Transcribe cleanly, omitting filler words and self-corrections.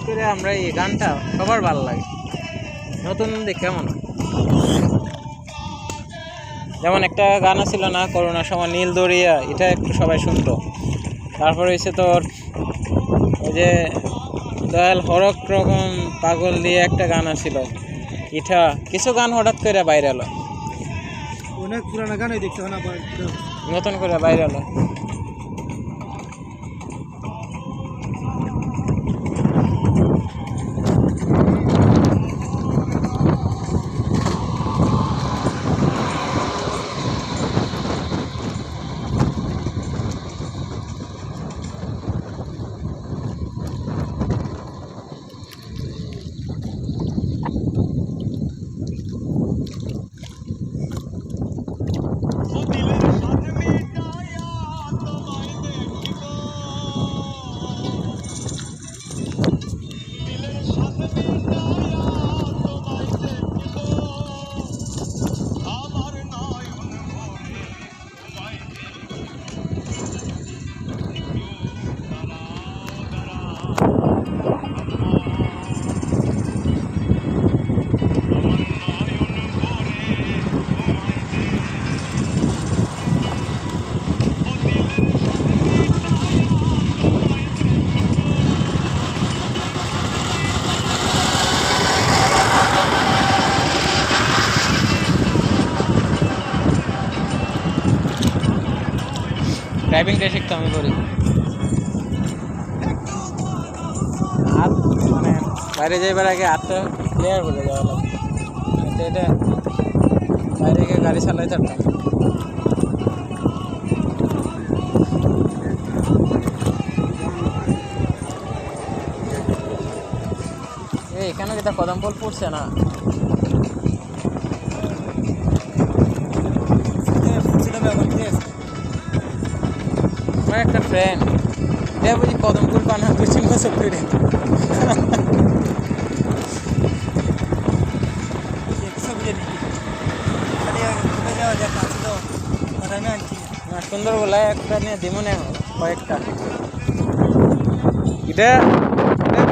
করে আমরা এই গানটা সবার ভালো লাগে, নতুন দেখে কেমন হয়। যেমন একটা গান ছিল না করোনার সময় নীল দরিয়া, এটা একটু সবাই শুনতো। তারপর হয়েছে তোর ওই যে দয়াল হরক রকম পাগল দিয়ে একটা গান ছিল, এটা কিছু গান হঠাৎ করে বাইরে এলো, অনেক পুরানো গানই দেখতে হয় না, নতুন করে বাইরে এলো। ড্রাইভিংটা শিখতে আমি করি, আর মানে বাইরে যাইবার আগে হাতটা ক্লিয়ার করে যাওয়া লাগবে, এটা বাইরে গিয়ে গাড়ি চালাই থাকতাম। এখানে যেটা কদম ফুল ফুটছে না, আমার একটা ফ্রেন্ড এ বুঝি কদম ফুল পানা 2-3 বছর ধরে সুন্দর বলে একটা নিয়ে দিমনে কয়েকটা এটা